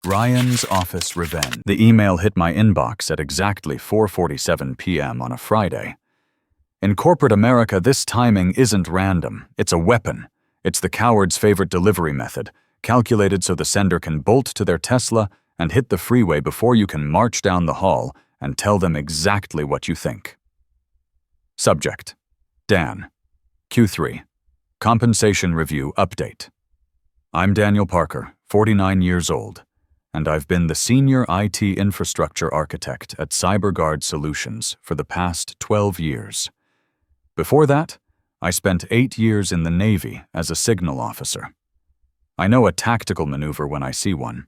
Ryan's Office Revenge. The email hit my inbox at exactly 4:47 p.m. on a Friday. In corporate America, this timing isn't random. It's a weapon. It's the coward's favorite delivery method, calculated so the sender can bolt to their Tesla and hit the freeway before you can march down the hall and tell them exactly what you think. Subject: Dan. Q3. Compensation Review Update. I'm Daniel Parker, 49 years old, and I've been the Senior IT Infrastructure Architect at CyberGuard Solutions for the past 12 years. Before that, I spent 8 years in the Navy as a signal officer. I know a tactical maneuver when I see one.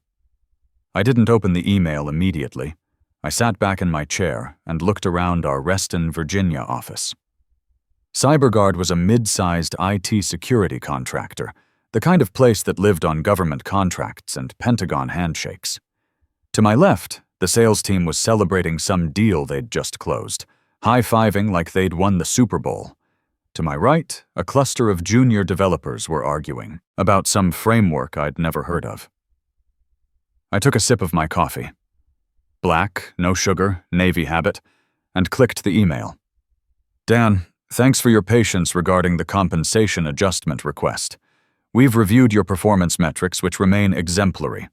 I didn't open the email immediately. I sat back in my chair and looked around our Reston, Virginia office. CyberGuard was a mid-sized IT security contractor, the kind of place that lived on government contracts and Pentagon handshakes. To my left, the sales team was celebrating some deal they'd just closed, high-fiving like they'd won the Super Bowl. To my right, a cluster of junior developers were arguing about some framework I'd never heard of. I took a sip of my coffee. Black, no sugar, Navy habit, and clicked the email. Dan, thanks for your patience regarding the compensation adjustment request. We've reviewed your performance metrics, which remain exemplary.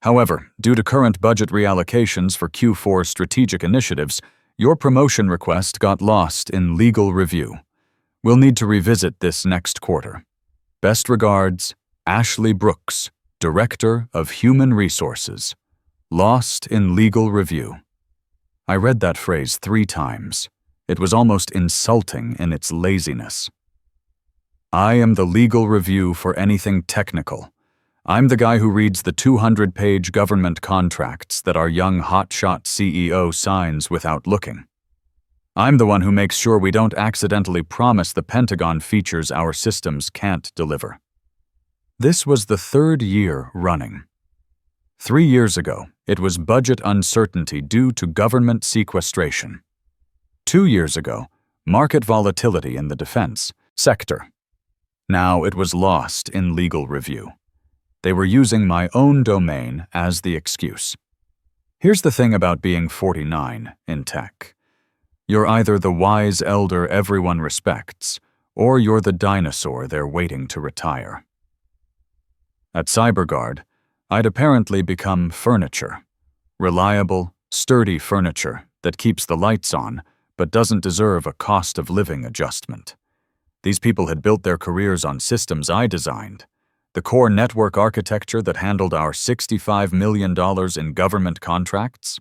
However, due to current budget reallocations for Q4 strategic initiatives, your promotion request got lost in legal review. We'll need to revisit this next quarter. Best regards, Ashley Brooks, Director of Human Resources. Lost in legal review. I read that phrase 3 times. It was almost insulting in its laziness. I am the legal review for anything technical. I'm the guy who reads the 200-page government contracts that our young hotshot CEO signs without looking. I'm the one who makes sure we don't accidentally promise the Pentagon features our systems can't deliver. This was the 3rd year running. 3 years ago, it was budget uncertainty due to government sequestration. 2 years ago, market volatility in the defense sector. Now it was lost in legal review. They were using my own domain as the excuse. Here's the thing about being 49 in tech. You're either the wise elder everyone respects, or you're the dinosaur they're waiting to retire. At CyberGuard, I'd apparently become furniture. Reliable, sturdy furniture that keeps the lights on, but doesn't deserve a cost of living adjustment. These people had built their careers on systems I designed. The core network architecture that handled our $65 million in government contracts.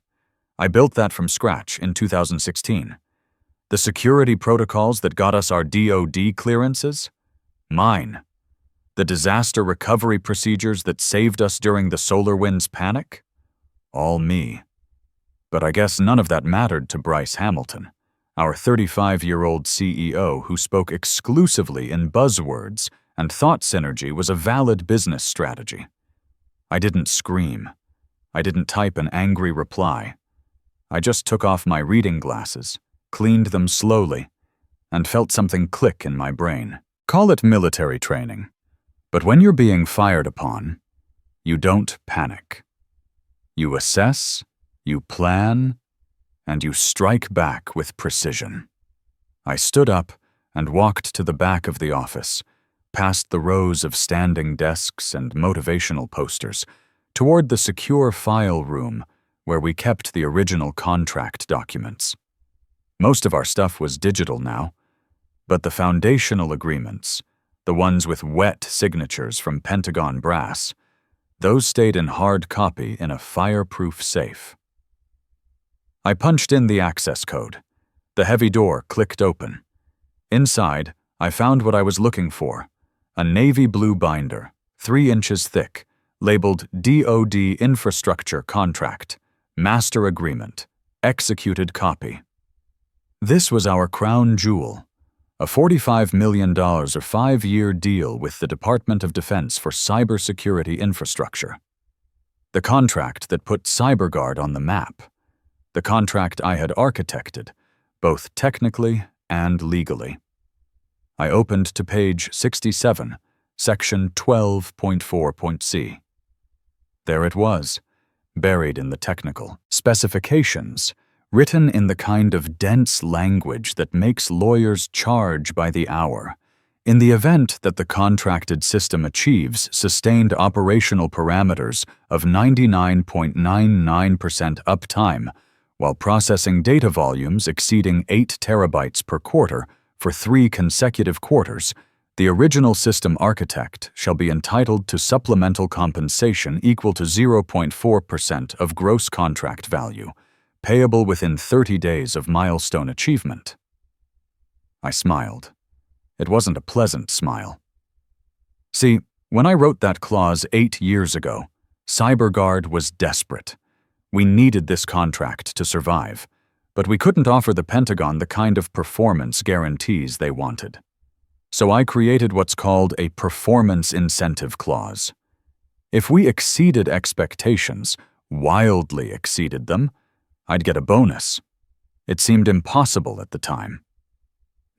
I built that from scratch in 2016. The security protocols that got us our DoD clearances? Mine. The disaster recovery procedures that saved us during the SolarWinds panic? All me. But I guess none of that mattered to Bryce Hamilton, our 35-year-old CEO who spoke exclusively in buzzwords and thought synergy was a valid business strategy. I didn't scream. I didn't type an angry reply. I just took off my reading glasses, cleaned them slowly, and felt something click in my brain. Call it military training. But when you're being fired upon, you don't panic. You assess, you plan, and you strike back with precision. I stood up and walked to the back of the office, past the rows of standing desks and motivational posters, toward the secure file room where we kept the original contract documents. Most of our stuff was digital now, but the foundational agreements, the ones with wet signatures from Pentagon brass, those stayed in hard copy in a fireproof safe. I punched in the access code. The heavy door clicked open. Inside, I found what I was looking for, a navy blue binder, 3 inches thick, labeled DoD Infrastructure Contract, Master Agreement, Executed Copy. This was our crown jewel, a $45 million or 5-year deal with the Department of Defense for cybersecurity infrastructure. The contract that put CyberGuard on the map. The contract I had architected, both technically and legally. I opened to page 67, section 12.4.c. There it was, buried in the technical specifications, written in the kind of dense language that makes lawyers charge by the hour. In the event that the contracted system achieves sustained operational parameters of 99.99% uptime, while processing data volumes exceeding 8 terabytes per quarter for 3 consecutive quarters, the original system architect shall be entitled to supplemental compensation equal to 0.4% of gross contract value, payable within 30 days of milestone achievement. I smiled. It wasn't a pleasant smile. See, when I wrote that clause 8 years ago, CyberGuard was desperate. We needed this contract to survive, but we couldn't offer the Pentagon the kind of performance guarantees they wanted. So I created what's called a performance incentive clause. If we exceeded expectations, wildly exceeded them, I'd get a bonus. It seemed impossible at the time.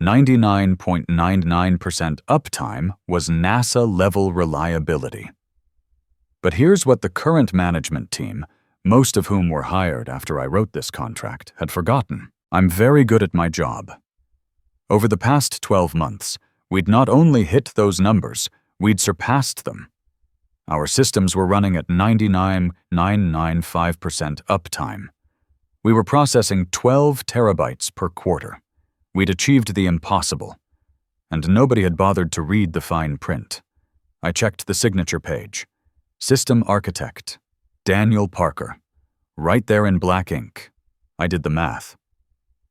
99.99% uptime was NASA-level reliability. But here's what the current management team, most of whom were hired after I wrote this contract, had forgotten. I'm very good at my job. Over the past 12 months, we'd not only hit those numbers, we'd surpassed them. Our systems were running at 99.995% uptime. We were processing 12 terabytes per quarter. We'd achieved the impossible, and nobody had bothered to read the fine print. I checked the signature page. System Architect, Daniel Parker. Right there in black ink. I did the math.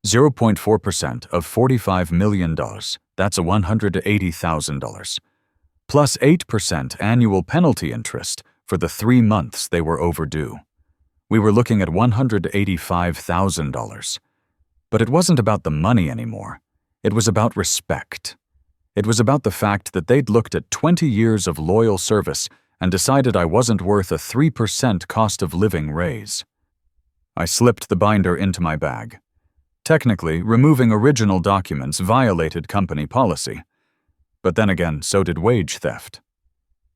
0.4% of $45 million. That's $180,000. Plus 8% annual penalty interest for the 3 months they were overdue. We were looking at $185,000. But it wasn't about the money anymore. It was about respect. It was about the fact that they'd looked at 20 years of loyal service and decided I wasn't worth a 3% cost of living raise. I slipped the binder into my bag. Technically, removing original documents violated company policy. But then again, so did wage theft.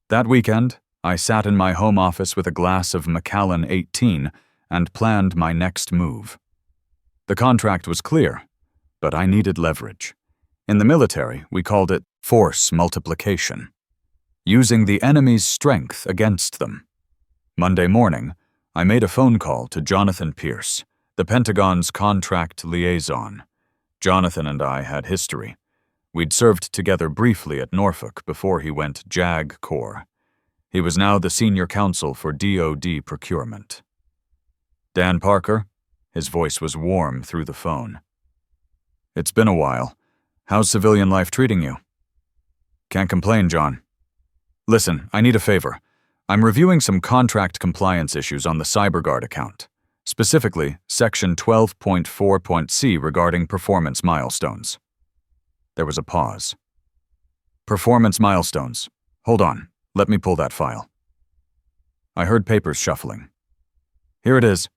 That weekend, I sat in my home office with a glass of Macallan 18 and planned my next move. The contract was clear, but I needed leverage. In the military, we called it force multiplication, using the enemy's strength against them. Monday morning, I made a phone call to Jonathan Pierce, the Pentagon's contract liaison. Jonathan and I had history. We'd served together briefly at Norfolk before he went JAG Corps. He was now the senior counsel for DoD procurement. Dan Parker? His voice was warm through the phone. It's been a while. How's civilian life treating you? Can't complain, John. Listen, I need a favor. I'm reviewing some contract compliance issues on the CyberGuard account, specifically Section 12.4.c regarding performance milestones. There was a pause. Performance milestones. Hold on, let me pull that file. I heard papers shuffling. Here it is.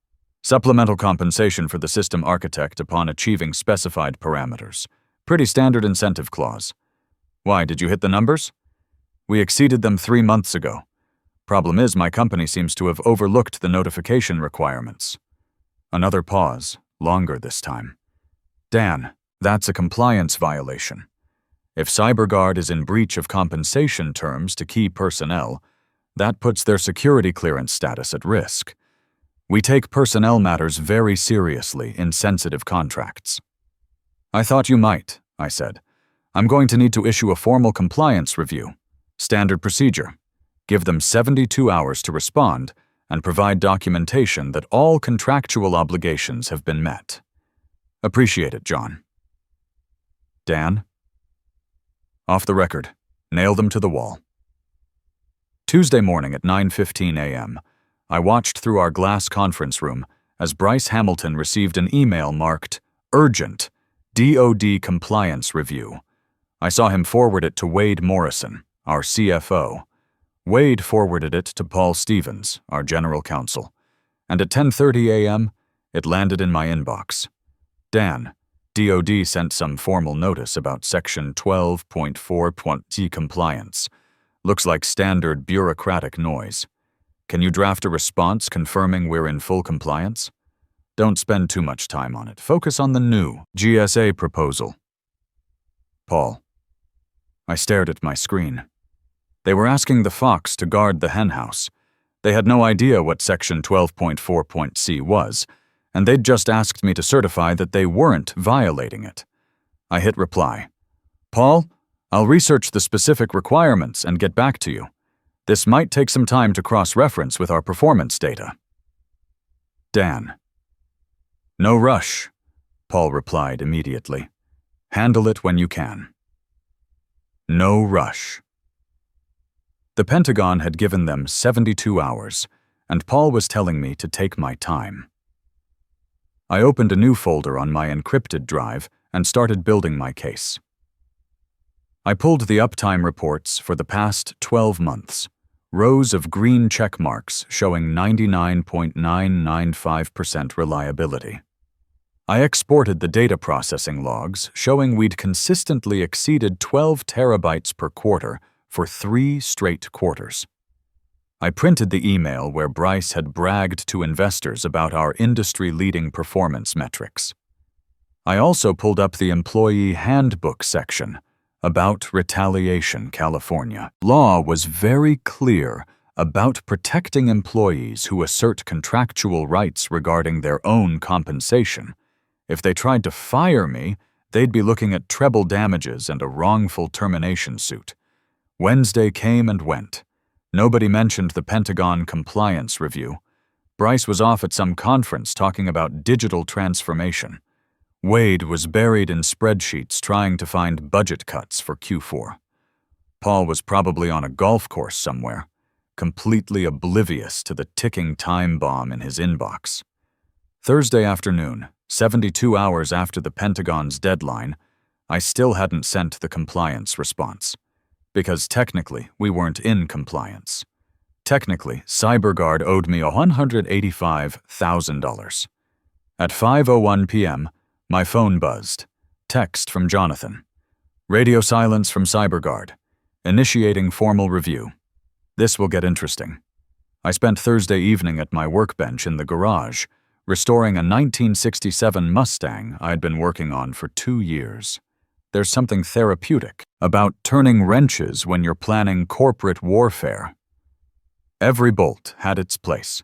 Supplemental compensation for the system architect upon achieving specified parameters. Pretty standard incentive clause. Why, did you hit the numbers? We exceeded them 3 months ago. Problem is, my company seems to have overlooked the notification requirements. Another pause, longer this time. Dan, that's a compliance violation. If CyberGuard is in breach of compensation terms to key personnel, that puts their security clearance status at risk. We take personnel matters very seriously in sensitive contracts. I thought you might, I said. I'm going to need to issue a formal compliance review. Standard procedure. Give them 72 hours to respond and provide documentation that all contractual obligations have been met. Appreciate it, John. Dan? Off the record. Nail them to the wall. Tuesday morning at 9:15 a.m., I watched through our glass conference room as Bryce Hamilton received an email marked Urgent DoD Compliance Review. I saw him forward it to Wade Morrison, our CFO. Wade forwarded it to Paul Stevens, our general counsel. And at 10:30 a.m., it landed in my inbox. Dan, DoD sent some formal notice about Section 12.4.t compliance. Looks like standard bureaucratic noise. Can you draft a response confirming we're in full compliance? Don't spend too much time on it. Focus on the new GSA proposal. Paul. I stared at my screen. They were asking the fox to guard the henhouse. They had no idea what Section 12.4.c was, and they'd just asked me to certify that they weren't violating it. I hit reply. Paul, I'll research the specific requirements and get back to you. This might take some time to cross-reference with our performance data. Dan. No rush, Paul replied immediately. Handle it when you can. No rush. The Pentagon had given them 72 hours, and Paul was telling me to take my time. I opened a new folder on my encrypted drive and started building my case. I pulled the uptime reports for the past 12 months, rows of green check marks showing 99.995% reliability. I exported the data processing logs showing we'd consistently exceeded 12 terabytes per quarter for 3 straight quarters. I printed the email where Bryce had bragged to investors about our industry-leading performance metrics. I also pulled up the employee handbook section about Retaliation, California. Law was very clear about protecting employees who assert contractual rights regarding their own compensation. If they tried to fire me, they'd be looking at treble damages and a wrongful termination suit. Wednesday came and went. Nobody mentioned the Pentagon compliance review. Bryce was off at some conference talking about digital transformation. Wade was buried in spreadsheets trying to find budget cuts for Q4. Paul was probably on a golf course somewhere, completely oblivious to the ticking time bomb in his inbox. Thursday afternoon, 72 hours after the Pentagon's deadline, I still hadn't sent the compliance response. Because technically, we weren't in compliance. Technically, CyberGuard owed me $185,000. At 5:01 p.m., my phone buzzed. Text from Jonathan. Radio silence from CyberGuard. Initiating formal review. This will get interesting. I spent Thursday evening at my workbench in the garage, restoring a 1967 Mustang I'd been working on for 2 years. There's something therapeutic about turning wrenches when you're planning corporate warfare. Every bolt had its place.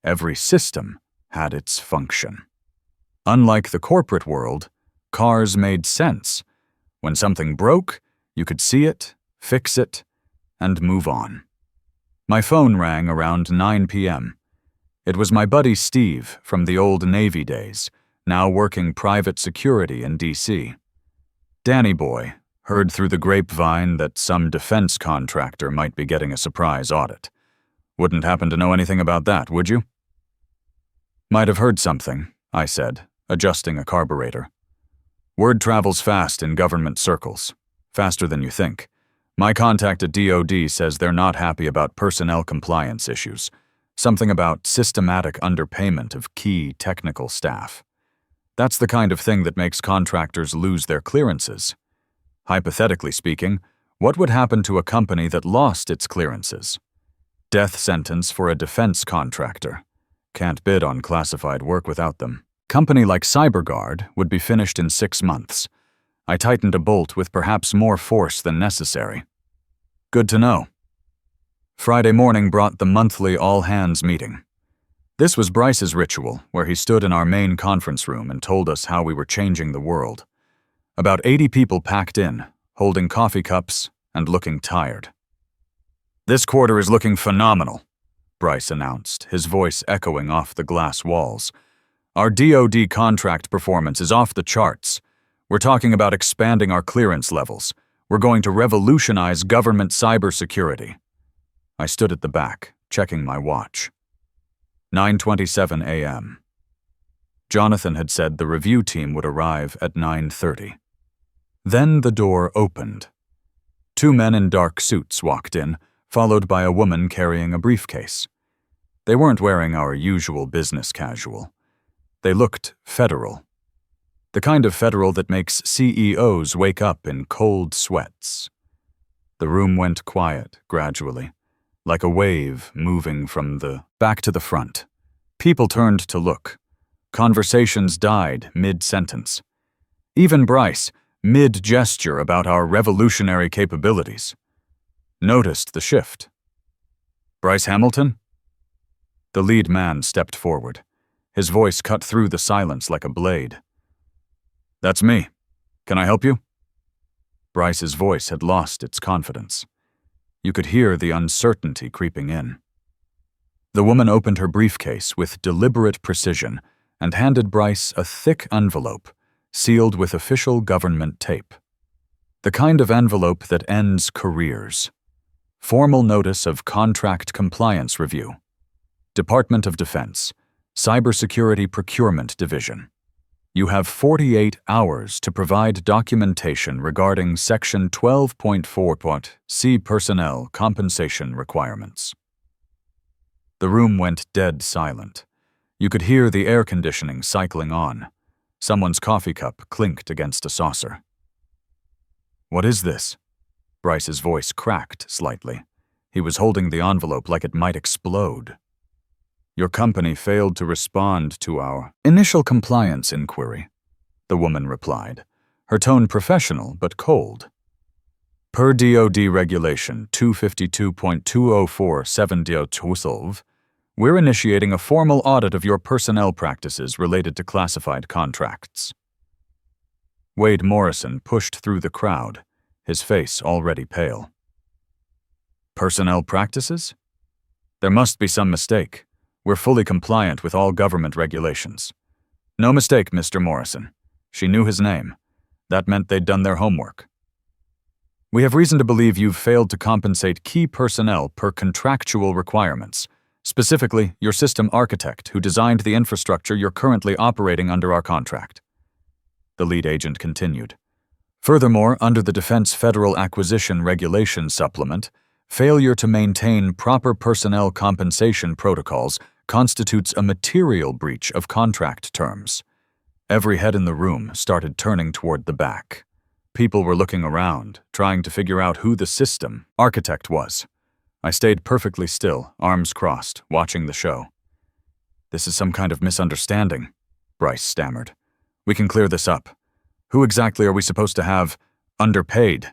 Every system had its function. Unlike the corporate world, cars made sense. When something broke, you could see it, fix it, and move on. My phone rang around 9 p.m. It was my buddy Steve from the old Navy days, now working private security in D.C. Danny boy, heard through the grapevine that some defense contractor might be getting a surprise audit. Wouldn't happen to know anything about that, would you? Might have heard something, I said, adjusting a carburetor. Word travels fast in government circles, faster than you think. My contact at DoD says they're not happy about personnel compliance issues, something about systematic underpayment of key technical staff. That's the kind of thing that makes contractors lose their clearances. Hypothetically speaking, what would happen to a company that lost its clearances? Death sentence for a defense contractor. Can't bid on classified work without them. Company like CyberGuard would be finished in 6 months. I tightened a bolt with perhaps more force than necessary. Good to know. Friday morning brought the monthly all-hands meeting. This was Bryce's ritual, where he stood in our main conference room and told us how we were changing the world. About 80 people packed in, holding coffee cups and looking tired. This quarter is looking phenomenal, Bryce announced, his voice echoing off the glass walls. Our DoD contract performance is off the charts. We're talking about expanding our clearance levels. We're going to revolutionize government cybersecurity. I stood at the back, checking my watch. 9:27 a.m. Jonathan had said the review team would arrive at 9:30. Then the door opened. 2 men in dark suits walked in, followed by a woman carrying a briefcase. They weren't wearing our usual business casual. They looked federal. The kind of federal that makes CEOs wake up in cold sweats. The room went quiet gradually. like a wave moving from the back to the front. People turned to look. Conversations died mid-sentence. Even Bryce, mid-gesture about our revolutionary capabilities, noticed the shift. "Bryce Hamilton?" The lead man stepped forward. His voice cut through the silence like a blade. "That's me. Can I help you?" Bryce's voice had lost its confidence. You could hear the uncertainty creeping in. The woman opened her briefcase with deliberate precision and handed Bryce a thick envelope, sealed with official government tape. The kind of envelope that ends careers. Formal notice of contract compliance review. Department of Defense, Cybersecurity Procurement Division. You have 48 hours to provide documentation regarding Section 12.4.C personnel compensation requirements. The room went dead silent. You could hear the air conditioning cycling on. Someone's coffee cup clinked against a saucer. "What is this?" Bryce's voice cracked slightly. He was holding the envelope like it might explode. "Your company failed to respond to our initial compliance inquiry," the woman replied, her tone professional but cold. "Per DoD Regulation 252.2047, we're initiating a formal audit of your personnel practices related to classified contracts." Wade Morrison pushed through the crowd, his face already pale. "Personnel practices? There must be some mistake. We're fully compliant with all government regulations." "No mistake, Mr. Morrison." She knew his name. That meant they'd done their homework. "We have reason to believe you've failed to compensate key personnel per contractual requirements, specifically your system architect who designed the infrastructure you're currently operating under our contract." The lead agent continued. "Furthermore, under the Defense Federal Acquisition Regulation Supplement, failure to maintain proper personnel compensation protocols constitutes a material breach of contract terms." Every head in the room started turning toward the back. People were looking around, trying to figure out who the system architect was. I stayed perfectly still, arms crossed, watching the show. "This is some kind of misunderstanding," Bryce stammered. "We can clear this up. Who exactly are we supposed to have underpaid?"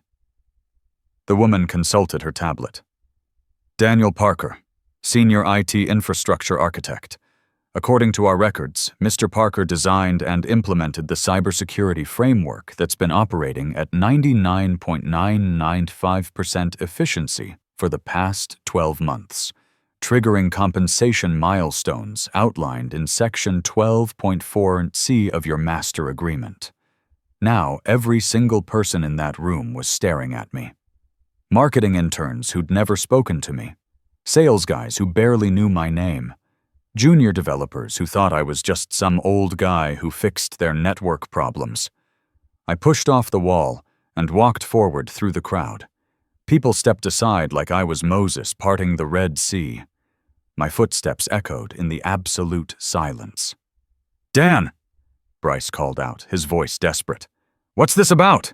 The woman consulted her tablet. "Daniel Parker, Senior IT Infrastructure Architect. According to our records, Mr. Parker designed and implemented the cybersecurity framework that's been operating at 99.995% efficiency for the past 12 months, triggering compensation milestones outlined in Section 12.4C of your master agreement. Now, every single person in that room was staring at me. Marketing interns who'd never spoken to me, sales guys who barely knew my name, junior developers who thought I was just some old guy who fixed their network problems. I pushed off the wall and walked forward through the crowd. People stepped aside like I was Moses parting the Red Sea. My footsteps echoed in the absolute silence. "Dan!" Bryce called out, his voice desperate. "What's this about?"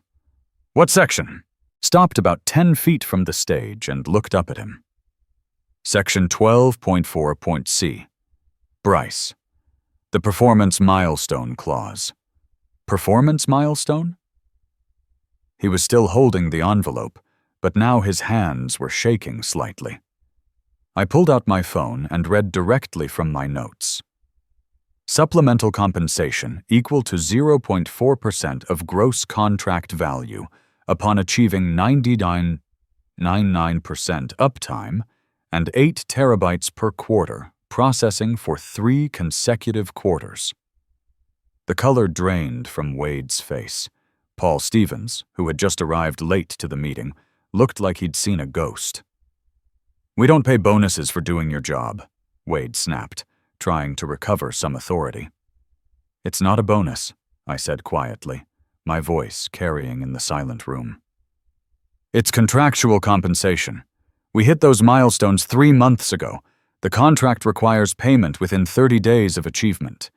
"What section?" Stopped about 10 feet from the stage and looked up at him. Section 12.4.C. Bryce. The Performance Milestone Clause. Performance milestone? He was still holding the envelope, but now his hands were shaking slightly. I pulled out my phone and read directly from my notes. Supplemental compensation equal to 0.4% of gross contract value upon achieving 99.99% uptime and 8 terabytes per quarter, processing for 3 consecutive quarters. The color drained from Wade's face. Paul Stevens, who had just arrived late to the meeting, looked like he'd seen a ghost. "We don't pay bonuses for doing your job," Wade snapped, trying to recover some authority. "It's not a bonus," I said quietly, my voice carrying in the silent room. "It's contractual compensation. We hit those milestones 3 months ago. The contract requires payment within 30 days of achievement.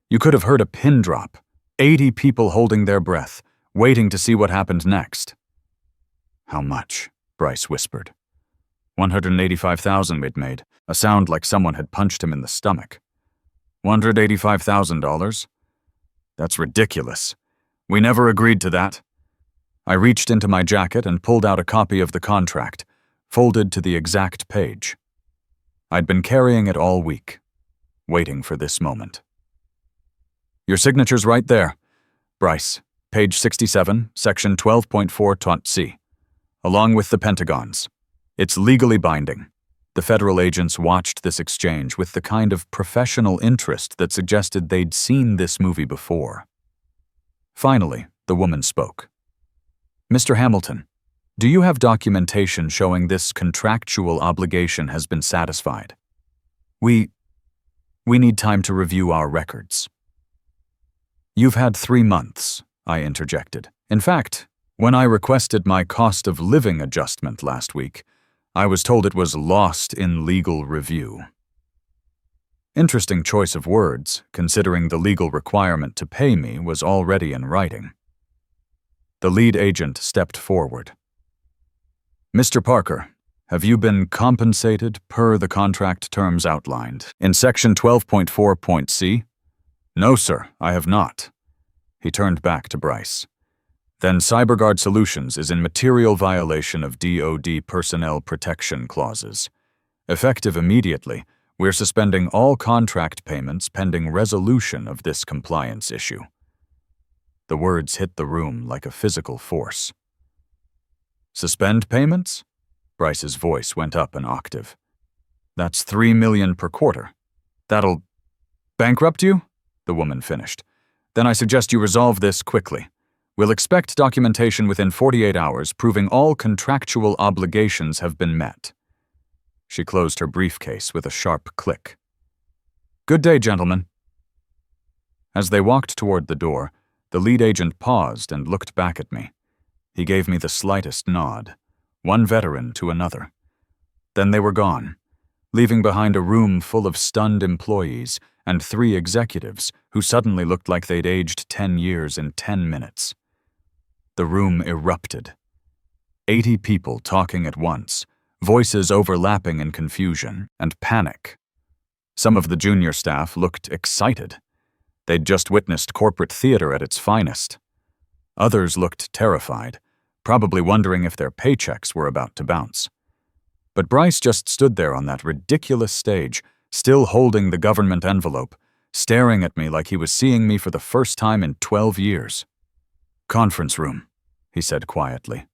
You could have heard a pin drop, 80 people holding their breath, waiting to see what happened next." "How much?" Bryce whispered. $185,000 we'd made, a sound like someone had punched him in the stomach. $185,000? That's ridiculous. We never agreed to that. I reached into my jacket and pulled out a copy of the contract, folded to the exact page. I'd been carrying it all week, waiting for this moment. Your signature's right there. Bryce, page 67, section 12.4.c, along with the Pentagon's. It's legally binding. The federal agents watched this exchange with the kind of professional interest that suggested they'd seen this movie before. Finally, the woman spoke. Mr. Hamilton, do you have documentation showing this contractual obligation has been satisfied? We need time to review our records. You've had 3 months, I interjected. In fact, when I requested my cost of living adjustment last week, I was told it was lost in legal review. Interesting choice of words, considering the legal requirement to pay me was already in writing. The lead agent stepped forward. Mr. Parker, have you been compensated per the contract terms outlined in section 12.4.c? No, sir, I have not. He turned back to Bryce. Then CyberGuard Solutions is in material violation of DoD personnel protection clauses. Effective immediately, we're suspending all contract payments pending resolution of this compliance issue. The words hit the room like a physical force. Suspend payments? Bryce's voice went up an octave. That's $3 million per quarter. That'll bankrupt you? The woman finished. Then I suggest you resolve this quickly. We'll expect documentation within 48 hours proving all contractual obligations have been met. She closed her briefcase with a sharp click. Good day, gentlemen. As they walked toward the door, the lead agent paused and looked back at me. He gave me the slightest nod, one veteran to another. Then they were gone, leaving behind a room full of stunned employees and 3 executives who suddenly looked like they'd aged 10 years in 10 minutes. The room erupted. 80 people talking at once, voices overlapping in confusion and panic. Some of the junior staff looked excited. They'd just witnessed corporate theater at its finest. Others looked terrified, probably wondering if their paychecks were about to bounce. But Bryce just stood there on that ridiculous stage, still holding the government envelope, staring at me like he was seeing me for the first time in 12 years. Conference room, he said quietly,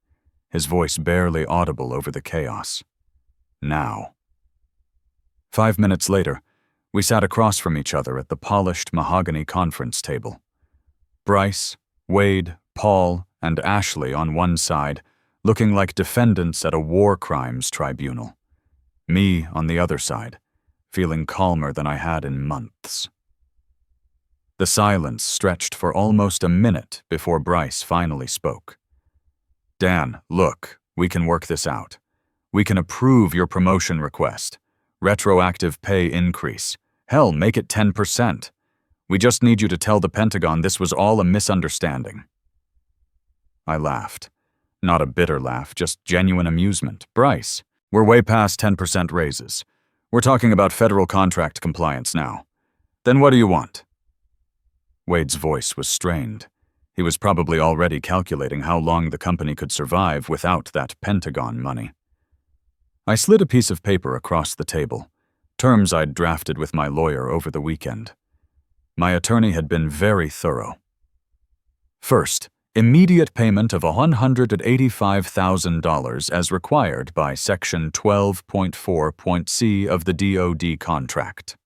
his voice barely audible over the chaos. Now. 5 minutes later, we sat across from each other at the polished mahogany conference table. Bryce, Wade, Paul, and Ashley on one side, looking like defendants at a war crimes tribunal. Me on the other side, feeling calmer than I had in months. The silence stretched for almost a minute before Bryce finally spoke. Dan, look, we can work this out. We can approve your promotion request. Retroactive pay increase. Hell, make it 10%. We just need you to tell the Pentagon this was all a misunderstanding. I laughed. Not a bitter laugh, just genuine amusement. Bryce, we're way past 10% raises. We're talking about federal contract compliance now. Then what do you want? Wade's voice was strained. He was probably already calculating how long the company could survive without that Pentagon money. I slid a piece of paper across the table, terms I'd drafted with my lawyer over the weekend. My attorney had been very thorough. First, immediate payment of $185,000 as required by Section 12.4.c of the DoD contract.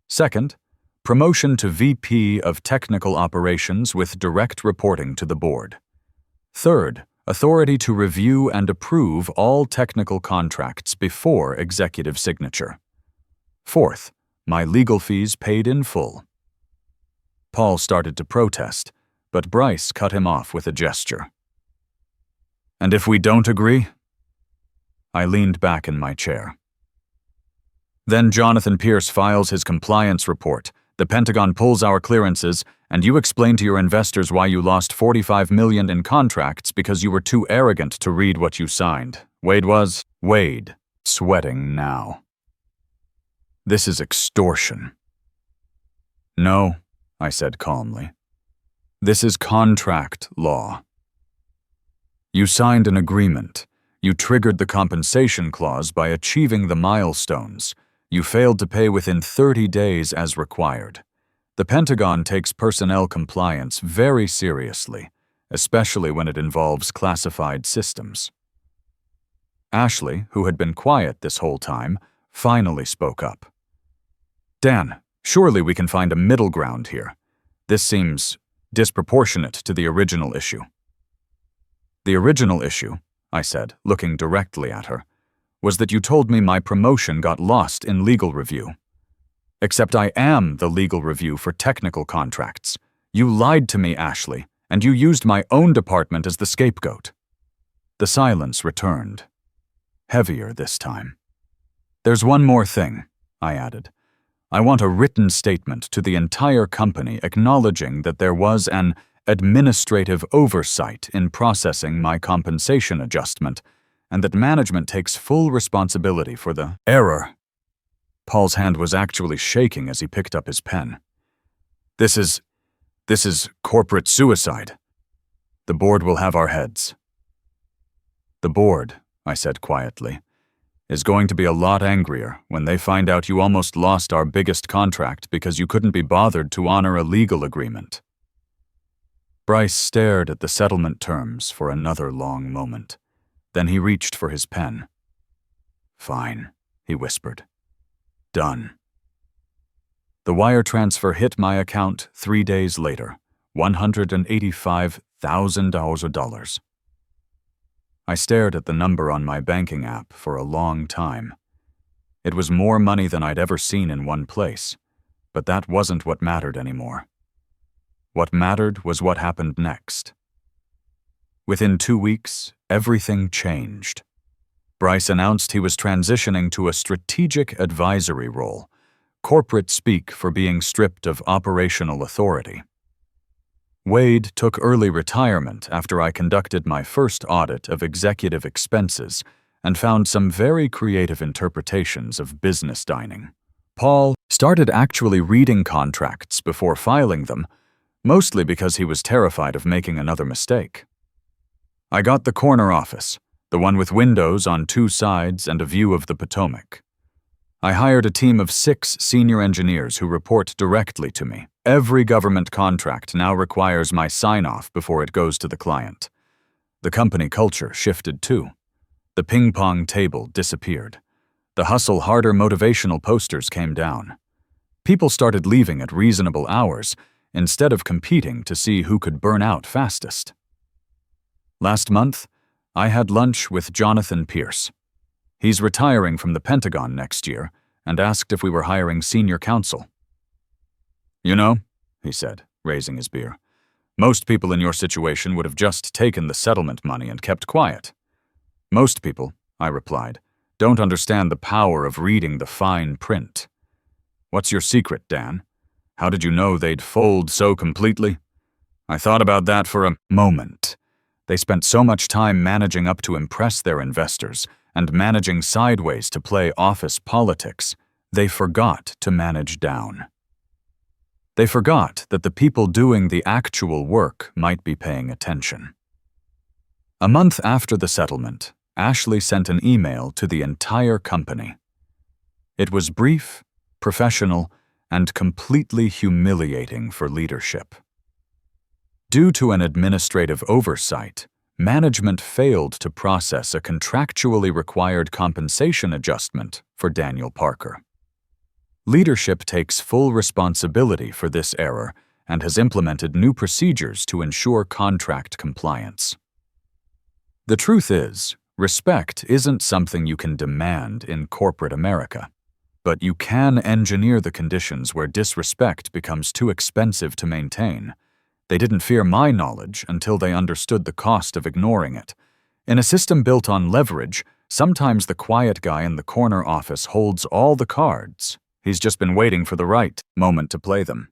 Second, promotion to VP of Technical Operations with direct reporting to the board. Third, authority to review and approve all technical contracts before executive signature. Fourth, my legal fees paid in full. Paul started to protest, but Bryce cut him off with a gesture. And if we don't agree? I leaned back in my chair. Then Jonathan Pierce files his compliance report. The Pentagon pulls our clearances, and you explain to your investors why you lost $45 million in contracts because you were too arrogant to read what you signed. Wade was, Wade, sweating now. This is extortion. No, I said calmly. This is contract law. You signed an agreement. You triggered the compensation clause by achieving the milestones. You failed to pay within 30 days as required. The Pentagon takes personnel compliance very seriously, especially when it involves classified systems. Ashley, who had been quiet this whole time, finally spoke up. Dan, surely we can find a middle ground here. This seems disproportionate to the original issue. The original issue, I said, looking directly at her, was that you told me my promotion got lost in legal review. Except I am the legal review for technical contracts. You lied to me, Ashley, and you used my own department as the scapegoat. The silence returned, heavier this time. There's one more thing, I added. I want a written statement to the entire company acknowledging that there was an administrative oversight in processing my compensation adjustment and that management takes full responsibility for the error. Paul's hand was actually shaking as he picked up his pen. This is corporate suicide. The board will have our heads. The board, I said quietly, is going to be a lot angrier when they find out you almost lost our biggest contract because you couldn't be bothered to honor a legal agreement. Bryce stared at the settlement terms for another long moment. Then he reached for his pen. Fine, he whispered. Done. The wire transfer hit my account 3 days later, $185,000. I stared at the number on my banking app for a long time. It was more money than I'd ever seen in one place, but that wasn't what mattered anymore. What mattered was what happened next. Within 2 weeks, everything changed. Bryce announced he was transitioning to a strategic advisory role, corporate speak for being stripped of operational authority. Wade took early retirement after I conducted my first audit of executive expenses and found some very creative interpretations of business dining. Paul started actually reading contracts before filing them, mostly because he was terrified of making another mistake. I got the corner office, the one with windows on 2 sides and a view of the Potomac. I hired a team of 6 senior engineers who report directly to me. Every government contract now requires my sign-off before it goes to the client. The company culture shifted too. The ping-pong table disappeared. The hustle harder motivational posters came down. People started leaving at reasonable hours instead of competing to see who could burn out fastest. Last month, I had lunch with Jonathan Pierce. He's retiring from the Pentagon next year and asked if we were hiring senior counsel. You know, he said, raising his beer, most people in your situation would have just taken the settlement money and kept quiet. Most people, I replied, don't understand the power of reading the fine print. What's your secret, Dan? How did you know they'd fold so completely? I thought about that for a moment. They spent so much time managing up to impress their investors and managing sideways to play office politics, they forgot to manage down. They forgot that the people doing the actual work might be paying attention. A month after the settlement, Ashley sent an email to the entire company. It was brief, professional, and completely humiliating for leadership. Due to an administrative oversight, management failed to process a contractually required compensation adjustment for Daniel Parker. Leadership takes full responsibility for this error and has implemented new procedures to ensure contract compliance. The truth is, respect isn't something you can demand in corporate America, but you can engineer the conditions where disrespect becomes too expensive to maintain. They didn't fear my knowledge until they understood the cost of ignoring it. In a system built on leverage, sometimes the quiet guy in the corner office holds all the cards. He's just been waiting for the right moment to play them.